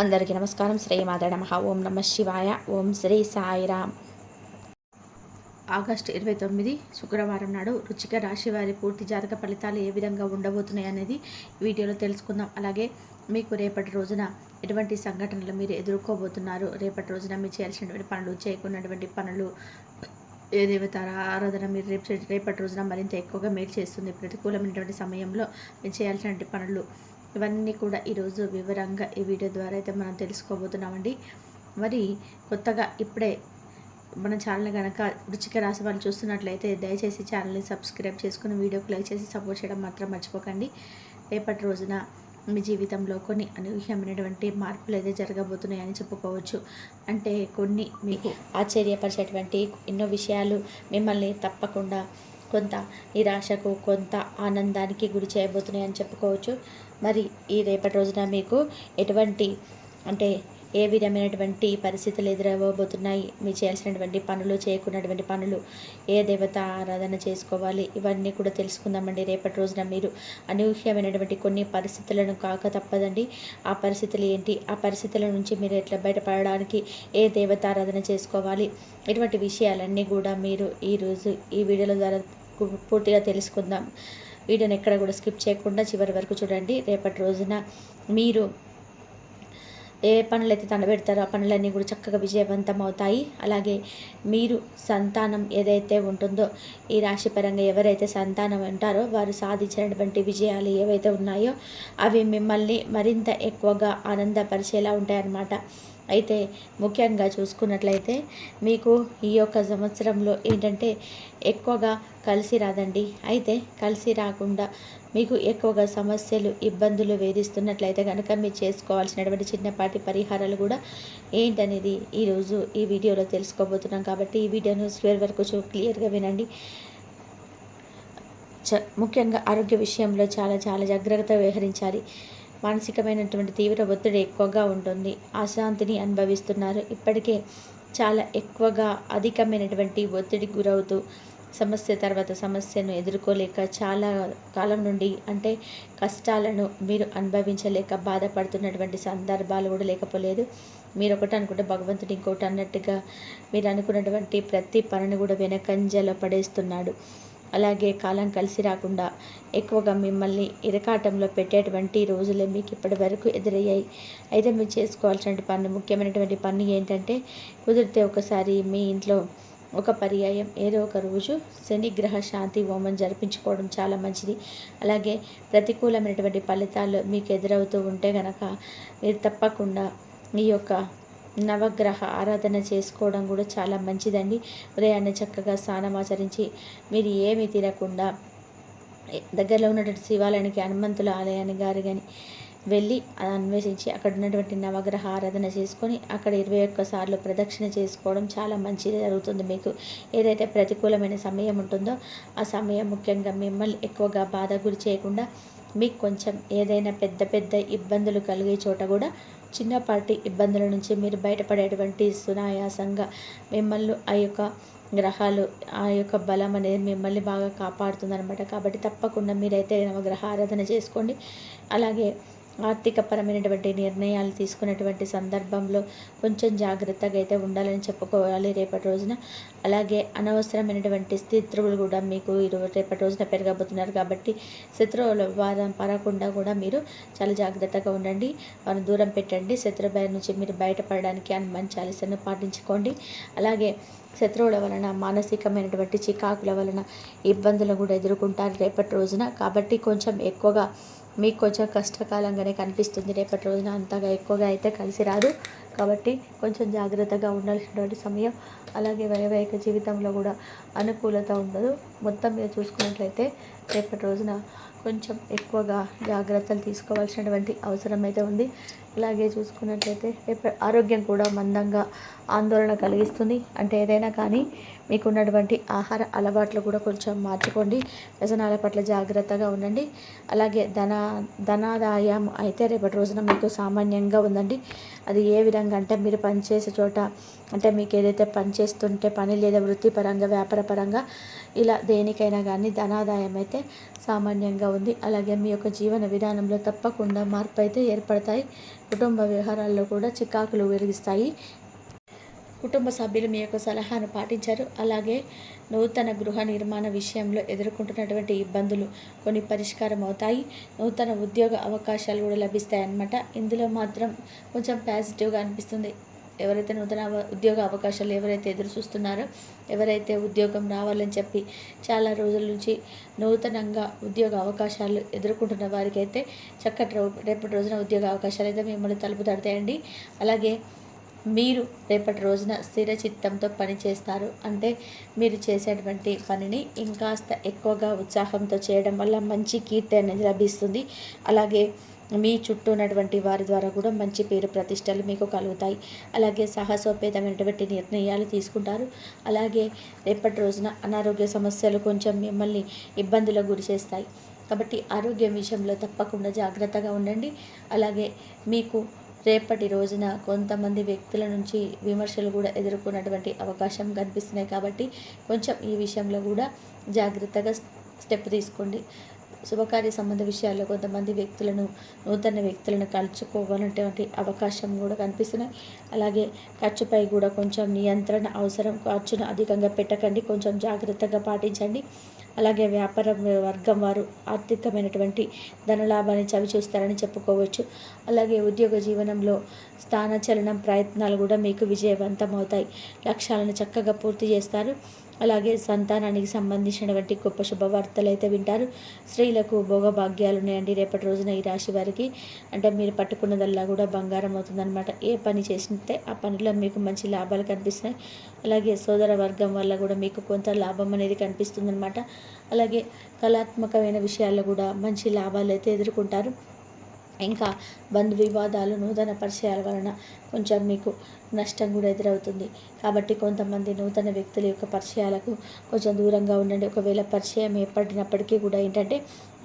అందరికీ నమస్కారం. శ్రీమాత నమః. ఓం నమ శివాయ. ఓం శ్రీ సాయిరామ్. ఆగస్టు 29 శుక్రవారం నాడు వృశ్చిక రాశి వారి పూర్తి జాతక ఫలితాలు ఏ విధంగా ఉండబోతున్నాయి అనేది వీడియోలో తెలుసుకుందాం. అలాగే మీకు రేపటి రోజున ఎటువంటి సంఘటనలు మీరు ఎదుర్కోబోతున్నారు, రేపటి రోజున మీరు చేయాల్సినటువంటి పనులు, చేయకున్నటువంటి పనులు, ఏ దేవత ఆరాధన మీరు రేపటి రోజున మరింత ఎక్కువగా మేలు చేస్తుంది, ప్రతికూలమైనటువంటి సమయంలో మీరు చేయాల్సినటువంటి పనులు, ఇవన్నీ కూడా ఈరోజు వివరంగా ఈ వీడియో ద్వారా అయితే మనం తెలుసుకోబోతున్నామండి. మరి కొత్తగా ఇప్పుడే మన ఛానల్ కనుక వృశ్చిక రాశి వాళ్ళు చూస్తున్నట్లయితే దయచేసి ఛానల్ని సబ్స్క్రైబ్ చేసుకుని వీడియోకి లైక్ చేసి సపోర్ట్ చేయడం మాత్రం మర్చిపోకండి. రేపటి రోజున మీ జీవితంలో కొన్ని అనూహ్యమైనటువంటి మార్పులు అయితే జరగబోతున్నాయని చెప్పుకోవచ్చు. అంటే కొన్ని మీకు ఆశ్చర్యపరిచేటువంటి ఎన్నో విషయాలు మిమ్మల్ని తప్పకుండా కొంత నిరాశకు, కొంత ఆనందానికి గురి చేయబోతున్నాయని చెప్పుకోవచ్చు. మరి ఈ రేపటి రోజున మీకు ఎటువంటి అంటే ఏ విధమైనటువంటి పరిస్థితులు ఎదురవ్వబోతున్నాయి, మీరు చేయాల్సినటువంటి పనులు, చేయకున్నటువంటి పనులు, ఏ దేవత ఆరాధన చేసుకోవాలి, ఇవన్నీ కూడా తెలుసుకుందామండి. రేపటి రోజున మీరు అనూహ్యమైనటువంటి కొన్ని పరిస్థితులను కాక తప్పదండి. ఆ పరిస్థితులు ఏంటి, ఆ పరిస్థితుల నుంచి మీరు ఎట్లా బయటపడడానికి ఏ దేవత ఆరాధన చేసుకోవాలి, ఇటువంటి విషయాలన్నీ కూడా మీరు ఈరోజు ఈ వీడియోల ద్వారా పూర్తిగా తెలుసుకుందాం. వీడియోని ఎక్కడ కూడా స్కిప్ చేయకుండా చివరి వరకు చూడండి. రేపటి రోజున మీరు ఏ పనులైతే తనబెడతారో ఆ పనులన్నీ కూడా చక్కగా విజయవంతం అవుతాయి. అలాగే మీరు సంతానం ఏదైతే ఉంటుందో, ఈ రాశి పరంగా ఎవరైతే సంతానం ఉంటారో వారు సాధించినటువంటి విజయాలు ఏవైతే ఉన్నాయో అవి మిమ్మల్ని మరింత ఎక్కువగా ఆనందపరిచేలా ఉంటాయన్నమాట. అయితే ముఖ్యంగా చూసుకున్నట్లయితే మీకు ఈ యొక్క సంవత్సరంలో ఏంటంటే ఎక్కువగా కలిసి రాదండి. అయితే కలిసి రాకుండా మీకు ఎక్కువగా సమస్యలు, ఇబ్బందులు వేధిస్తున్నట్లయితే కనుక మీరు చేసుకోవాల్సినటువంటి చిన్నపాటి పరిహారాలు కూడా ఏంటనేది ఈరోజు ఈ వీడియోలో తెలుసుకోబోతున్నాం. కాబట్టి ఈ వీడియోను చివరి వరకు క్లియర్గా వినండి. ముఖ్యంగా ఆరోగ్య విషయంలో చాలా చాలా జాగ్రత్తగా వ్యవహరించాలి. మానసికమైనటువంటి తీవ్ర ఒత్తిడి ఎక్కువగా ఉంటుంది, అశాంతిని అనుభవిస్తున్నారు. ఇప్పటికే చాలా ఎక్కువగా అధికమైనటువంటి ఒత్తిడికి గురవుతూ సమస్య తర్వాత సమస్యను ఎదుర్కోలేక చాలా కాలం నుండి అంటే కష్టాలను మీరు అనుభవించలేక బాధపడుతున్నటువంటి సందర్భాలు కూడా లేకపోలేదు. మీరు ఒకటి అనుకుంటే భగవంతుడు ఇంకోటి అన్నట్టుగా మీరు అనుకున్నటువంటి ప్రతి పనిని కూడా వెనకంజలో పడేస్తున్నాడు. అలాగే కాలం కలిసి రాకుండా ఎక్కువగా మిమ్మల్ని ఇరకాటంలో పెట్టేటువంటి రోజులే మీకు ఇప్పటి వరకు ఎదురయ్యాయి. అయితే మీరు చేసుకోవాల్సిన పని, ముఖ్యమైనటువంటి పని ఏంటంటే కుదిరితే ఒకసారి మీ ఇంట్లో ఒక పర్యాయం ఏదో ఒక రోజు శనిగ్రహ శాంతి హోమం జరిపించుకోవడం చాలా మంచిది. అలాగే ప్రతికూలమైనటువంటి ఫలితాలు మీకు ఎదురవుతూ ఉంటే కనుక మీరు తప్పకుండా ఈ యొక్క నవగ్రహ ఆరాధన చేసుకోవడం కూడా చాలా మంచిదండి. ఉదయాన్నే చక్కగా స్నానం ఆచరించి మీరు ఏమీ తినకుండా దగ్గరలో ఉన్నటువంటి శివాలయానికి, హనుమంతుల ఆలయాన్ని కానీ వెళ్ళి అన్వేషించి అక్కడ ఉన్నటువంటి నవగ్రహ ఆరాధన చేసుకొని అక్కడ 21 సార్లు ప్రదక్షిణ చేసుకోవడం చాలా మంచిది జరుగుతుంది. మీకు ఏదైతే ప్రతికూలమైన సమయం ఉంటుందో ఆ సమయం ముఖ్యంగా మిమ్మల్ని ఎక్కువగా బాధ గురి చేయకుండా మీకు కొంచెం ఏదైనా పెద్ద పెద్ద ఇబ్బందులు కలిగే చోట కూడా చిన్నపాటి ఇబ్బందుల నుంచి మీరు బయటపడేటువంటి సునాయాసంగా మిమ్మల్ని ఆ యొక్క గ్రహాలు, ఆ యొక్క బలం అనేది మిమ్మల్ని బాగా కాపాడుతుందన్నమాట. కాబట్టి తప్పకుండా మీరైతే నవగ్రహ ఆరాధన చేసుకోండి. అలాగే ఆర్థికపరమైనటువంటి నిర్ణయాలు తీసుకునేటువంటి సందర్భంలో కొంచెం జాగ్రత్తగా అయితే ఉండాలని చెప్పుకోవాలి రేపటి రోజున. అలాగే అనవసరమైనటువంటి శత్రువులు కూడా మీకు రేపటి రోజున పెరగబోతున్నారు. కాబట్టి శత్రువుల వాదం పడకుండా కూడా మీరు చాలా జాగ్రత్తగా ఉండండి, వారిని దూరం పెట్టండి. శత్రు భయం నుంచి మీరు బయటపడడానికి హనుమాన్ చాలీసాను పాటించుకోండి. అలాగే శత్రువుల వలన మానసికమైనటువంటి చికాకుల వలన ఇబ్బందులు కూడా ఎదుర్కొంటారు రేపటి రోజున. కాబట్టి కొంచెం ఎక్కువగా మీకు కొంచెం కష్టకాలంగానే కనిపిస్తుంది. రేపటి రోజున అంతగా ఎక్కువగా అయితే కలిసి రాదు. కాబట్టి కొంచెం జాగ్రత్తగా ఉండాల్సినటువంటి సమయం. అలాగే వైవాహిక జీవితంలో కూడా అనుకూలత ఉండదు. మొత్తం మీద చూసుకున్నట్లయితే రేపటి రోజున కొంచెం ఎక్కువగా జాగ్రత్తలు తీసుకోవాల్సినటువంటి అవసరం అయితే ఉంది. అలాగే చూసుకున్నట్లయితే ఆరోగ్యం కూడా మందంగా ఆందోళన కలిగిస్తుంది. అంటే ఏదైనా కానీ మీకున్నటువంటి ఆహార అలవాట్లు కూడా కొంచెం మార్చుకోండి. వ్యసనాల పట్ల జాగ్రత్తగా ఉండండి. అలాగే ధనాదాయం అయితే రేపటి రోజున మీకు సామాన్యంగా ఉందండి. అది ఏ విధంగా అంటే మీరు పనిచేసే చోట, అంటే మీకు ఏదైతే పని చేస్తుంటే పని లేదా వృత్తిపరంగా, వ్యాపారపరంగా ఇలా దేనికైనా కానీ ధనాదాయం అయితే సామాన్యంగా ఉంది. అలాగే మీ యొక్క జీవన విధానంలో తప్పకుండా మార్పు అయితే ఏర్పడతాయి. కుటుంబ వ్యవహారాల్లో కూడా చికాకులు వెలిగిస్తాయి. కుటుంబ సభ్యులు మీ యొక్క సలహాను పాటించారు. అలాగే నూతన గృహ నిర్మాణ విషయంలో ఎదుర్కొంటున్నటువంటి ఇబ్బందులు కొన్ని పరిష్కారం అవుతాయి. నూతన ఉద్యోగ అవకాశాలు కూడా లభిస్తాయి అన్నమాట. ఇందులో మాత్రం కొంచెం పాజిటివ్గా అనిపిస్తుంది. ఎవరైతే నూతన ఉద్యోగ అవకాశాలు ఎవరైతే ఎదురు చూస్తున్నారో, ఎవరైతే ఉద్యోగం రావాలని చెప్పి చాలా రోజుల నుంచి నూతనంగా ఉద్యోగ అవకాశాలు ఎదుర్కొంటున్న వారికి అయితే రేపటి రోజున ఉద్యోగ అవకాశాలు అయితే మిమ్మల్ని తలుపు తడతాయండి. అలాగే మీరు రేపటి రోజున స్థిర చిత్తంతో పని చేస్తారు. అంటే మీరు చేసేటువంటి పనిని ఇంకాస్త ఎక్కువగా ఉత్సాహంతో చేయడం వల్ల మంచి కీర్తి అనేది లభిస్తుంది. అలాగే మీ చుట్టూ ఉన్నటువంటి వారి ద్వారా కూడా మంచి పేరు ప్రతిష్టలు మీకు కలుగుతాయి. అలాగే సాహసోపేతమైనటువంటి నిర్ణయాలు తీసుకుంటారు. అలాగే రేపటి రోజున అనారోగ్య సమస్యలు కొంచెం మిమ్మల్ని ఇబ్బందులకు గురి చేస్తాయి. కాబట్టి ఆరోగ్యం విషయంలో తప్పకుండా జాగ్రత్తగా ఉండండి. అలాగే మీకు రేపటి రోజున కొంతమంది వ్యక్తుల నుంచి విమర్శలు కూడా ఎదుర్కొన్నటువంటి అవకాశం కనిపిస్తున్నాయి. కాబట్టి కొంచెం ఈ విషయంలో కూడా జాగ్రత్తగా స్టెప్ తీసుకోండి. శుభకార్య సంబంధ విషయాల్లో కొంతమంది నూతన వ్యక్తులను కలుసుకోవాలనేటువంటి అవకాశం కూడా కనిపిస్తున్నాయి. అలాగే ఖర్చుపై కూడా కొంచెం నియంత్రణ అవసరం. ఖర్చును అధికంగా పెట్టకండి, కొంచెం జాగ్రత్తగా పాటించండి. అలాగే వ్యాపార వర్గం వారు ఆర్థికమైనటువంటి ధనలాభాన్ని చవిచూస్తారని చెప్పుకోవచ్చు. అలాగే ఉద్యోగ జీవనంలో స్థానచలనం ప్రయత్నాలు కూడా మీకు విజయవంతమవుతాయి. లక్ష్యాలను చక్కగా పూర్తి చేస్తారు. అలాగే సంతానానికి సంబంధించినటువంటి గొప్ప శుభవార్తలు అయితే వింటారు. స్త్రీలకు భోగభాగ్యాలు ఉన్నాయండి రేపటి రోజున ఈ రాశి వారికి. అంటే మీరు పట్టుకున్నదల్లా కూడా బంగారం అవుతుందన్నమాట. ఏ పని చేసితే ఆ పనిలో మీకు మంచి లాభాలు కనిపిస్తున్నాయి. అలాగే సోదర వర్గం వల్ల కూడా మీకు కొంత లాభం అనేది కనిపిస్తుందన్నమాట. అలాగే కళాత్మకమైన విషయాల్లో కూడా మంచి లాభాలు అయితే ఎదుర్కొంటారు. ఇంకా బంధు వివాదాలు, నూతన పరిచయాల వలన కొంచెం మీకు నష్టం కూడా ఎదురవుతుంది. కాబట్టి కొంతమంది నూతన వ్యక్తుల యొక్క పరిచయాలకు కొంచెం దూరంగా ఉండండి. ఒకవేళ పరిచయం ఏర్పడినప్పటికీ కూడా ఏంటంటే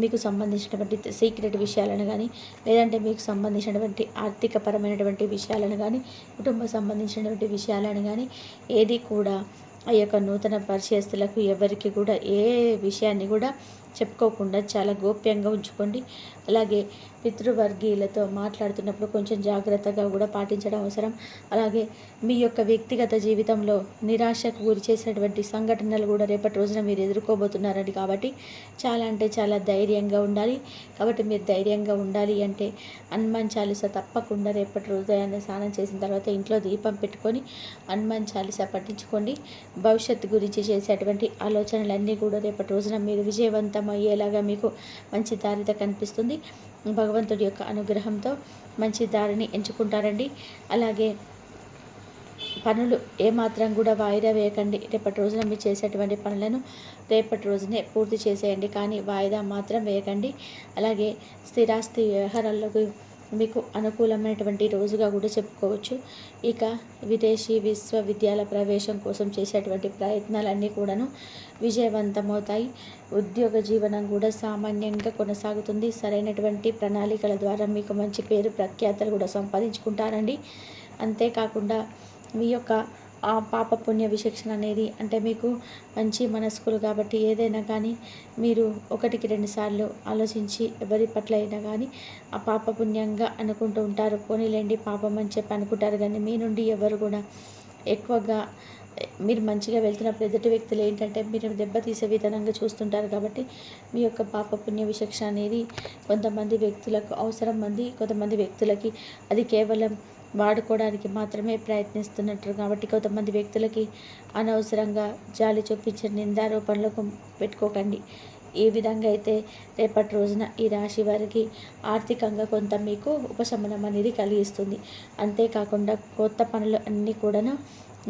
మీకు సంబంధించినటువంటి సీక్రెట్ విషయాలను కానీ, లేదంటే మీకు సంబంధించినటువంటి ఆర్థికపరమైనటువంటి విషయాలను కానీ, కుటుంబ సంబంధించినటువంటి విషయాలను కానీ ఏది కూడా ఆ యొక్క నూతన పరిచయస్తులకు ఎవరికి కూడా ఏ విషయాన్ని కూడా చెప్పుకోకుండా చాలా గోప్యంగా ఉంచుకోండి. అలాగే పితృవర్గీయులతో మాట్లాడుతున్నప్పుడు కొంచెం జాగ్రత్తగా కూడా పాటించడం అవసరం. అలాగే మీ యొక్క వ్యక్తిగత జీవితంలో నిరాశకు గురి చేసినటువంటి సంఘటనలు కూడా రేపటి రోజున మీరు ఎదుర్కోబోతున్నారండి. కాబట్టి చాలా అంటే చాలా ధైర్యంగా ఉండాలి. కాబట్టి మీరు ధైర్యంగా ఉండాలి అంటే హనుమాన్ చాలీస తప్పకుండా రేపటి ఉదయాన్నే స్నానం చేసిన తర్వాత ఇంట్లో దీపం పెట్టుకొని హనుమాన్ చాలీస పఠించుకోండి. భవిష్యత్తు గురించి చేసేటువంటి ఆలోచనలన్నీ కూడా రేపటి రోజున మీరు విజయవంతమయ్యేలాగా మీకు మంచి దారిత కనిపిస్తుంది. భగవంతుడి యొక్క అనుగ్రహంతో మంచి దారిని ఎంచుకుంటారండి. అలాగే పనులు ఏమాత్రం కూడా వాయిదా వేయకండి. రేపటి రోజున మీరు చేసేటువంటి పనులను రేపటి రోజునే పూర్తి చేసేయండి, కానీ వాయిదా మాత్రం వేయకండి. అలాగే స్థిరాస్తి వ్యవహారాలకు మీకు అనుకూలమైనటువంటి రోజుగా కూడా చెప్పుకోవచ్చు. ఇక విదేశీ విశ్వవిద్యాలయ ప్రవేశం కోసం చేసేటువంటి ప్రయత్నాలన్నీ కూడాను విజయవంతమవుతాయి. ఉద్యోగ జీవనం కూడా సామాన్యంగా కొనసాగుతుంది. సరైనటువంటి ప్రణాళికల ద్వారా మీకు మంచి పేరు ప్రఖ్యాతలు కూడా సంపాదించుకుంటారండి. అంతేకాకుండా మీ యొక్క ఆ పాపపుణ్య విచక్షణ అనేది అంటే మీకు మంచి మనస్కులు కాబట్టి ఏదైనా కానీ మీరు 1-2 సార్లు ఆలోచించి ఎవరి పట్ల అయినా కానీ ఆ పాపపుణ్యంగా అనుకుంటూ ఉంటారు. పోనీలేండి పాపం అని చెప్పి అనుకుంటారు, కానీ మీ నుండి ఎవరు కూడా ఎక్కువగా మీరు మంచిగా వెళ్తున్నప్పుడు ఎదుటి వ్యక్తులు ఏంటంటే మీరు దెబ్బతీసే విధానంగా చూస్తుంటారు. కాబట్టి మీ యొక్క పాపపుణ్య విచక్షణ అనేది కొంతమంది వ్యక్తులకు అవసరం, కొంతమంది వ్యక్తులకి అది కేవలం వాడుకోవడానికి మాత్రమే ప్రయత్నిస్తున్నట్టు. కాబట్టి కొంతమంది వ్యక్తులకి అనవసరంగా జాలి చూపించే నిందారోపణలకు పెట్టుకోకండి. ఈ విధంగా అయితే రేపటి రోజున ఈ రాశి వారికి ఆర్థికంగా కొంత మీకు ఉపశమనం అనేది కలిగిస్తుంది. అంతేకాకుండా కొత్త పనులు అన్నీ కూడాను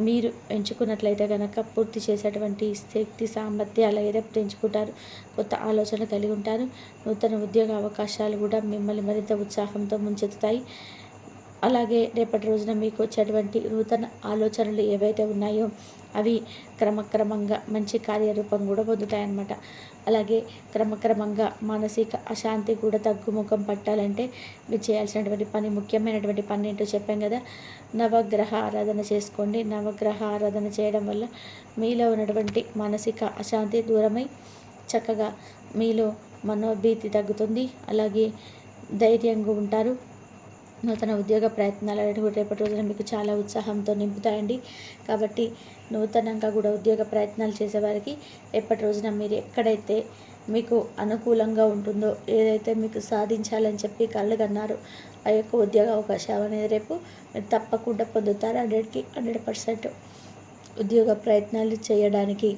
మీరు ఎంచుకున్నట్లయితే కనుక పూర్తి చేసేటువంటి శక్తి సామర్థ్యాలు ఏదైతే ఎంచుకుంటారు, కొత్త ఆలోచన కలిగి ఉంటారు. నూతన ఉద్యోగ అవకాశాలు కూడా మిమ్మల్ని మరింత ఉత్సాహంతో ముంచెత్తుతాయి. అలాగే రేపటి రోజున మీకు వచ్చేటువంటి నూతన ఆలోచనలు ఏవైతే ఉన్నాయో అవి క్రమక్రమంగా మంచి కార్యరూపం కూడా పొందుతాయన్నమాట. అలాగే క్రమక్రమంగా మానసిక అశాంతి కూడా తగ్గుముఖం పట్టాలంటే మీరు చేయాల్సినటువంటి పని, ముఖ్యమైనటువంటి పని ఏంటో చెప్పాం కదా, నవగ్రహ ఆరాధన చేసుకోండి. నవగ్రహ ఆరాధన చేయడం వల్ల మీలో ఉన్నటువంటి మానసిక అశాంతి దూరమై చక్కగా మీలో మనోభీతి తగ్గుతుంది. అలాగే ధైర్యంగా ఉంటారు. నూతన ఉద్యోగ ప్రయత్నాలు అనేవి కూడా రేపటి రోజున మీకు చాలా ఉత్సాహంతో నింపుతాయండి. కాబట్టి నూతనంగా కూడా ఉద్యోగ ప్రయత్నాలు చేసేవారికి రేపటి రోజున మీరు ఎక్కడైతే మీకు అనుకూలంగా ఉంటుందో, ఏదైతే మీకు సాధించాలని చెప్పి కలలుగన్నారో ఆ యొక్క ఉద్యోగ అవకాశాలు అనేది రేపు మీరు తప్పకుండా పొందుతారు. 100కి 100% ఉద్యోగ ప్రయత్నాలు చేయడానికి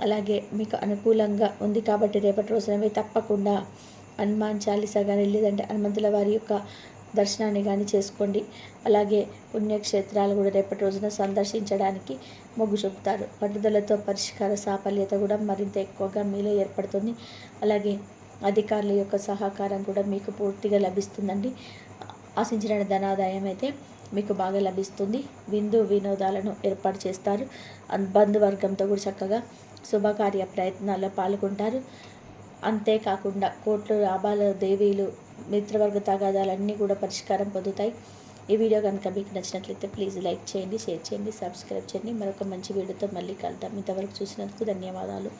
అలాగే మీకు అనుకూలంగా ఉంది. కాబట్టి రేపటి రోజున మీరు తప్పకుండా హనుమాన్ చాలీసా కానీ లేదంటే హనుమంతుల వారి యొక్క దర్శనాన్ని కానీ చేసుకోండి. అలాగే పుణ్యక్షేత్రాలు కూడా రేపటి రోజున సందర్శించడానికి మొగ్గు చూపుతారు. పట్టుదలతో పరిష్కార సాఫల్యత కూడా మరింత ఎక్కువగా మీలో ఏర్పడుతుంది. అలాగే అధికారుల యొక్క సహకారం కూడా మీకు పూర్తిగా లభిస్తుందండి. ఆశించిన ధనాదాయం అయితే మీకు బాగా లభిస్తుంది. విందు వినోదాలను ఏర్పాటు చేస్తారు. బంధువర్గంతో కూడా చక్కగా శుభకార్య ప్రయత్నాల్లో పాల్గొంటారు. అంతేకాకుండా కోట్లు లాభాల దేవీలు మిత్రవర్గ తగాదాలన్నీ కూడా పరిష్కారం పొందుతాయి. ఈ వీడియో కనుక మీకు నచ్చినట్లయితే ప్లీజ్ లైక్ చేయండి, షేర్ చేయండి, సబ్స్క్రైబ్ చేయండి. మరొక మంచి వీడియోతో మళ్ళీ కలుద్దాం. ఇంతవరకు చూసినందుకు ధన్యవాదాలు.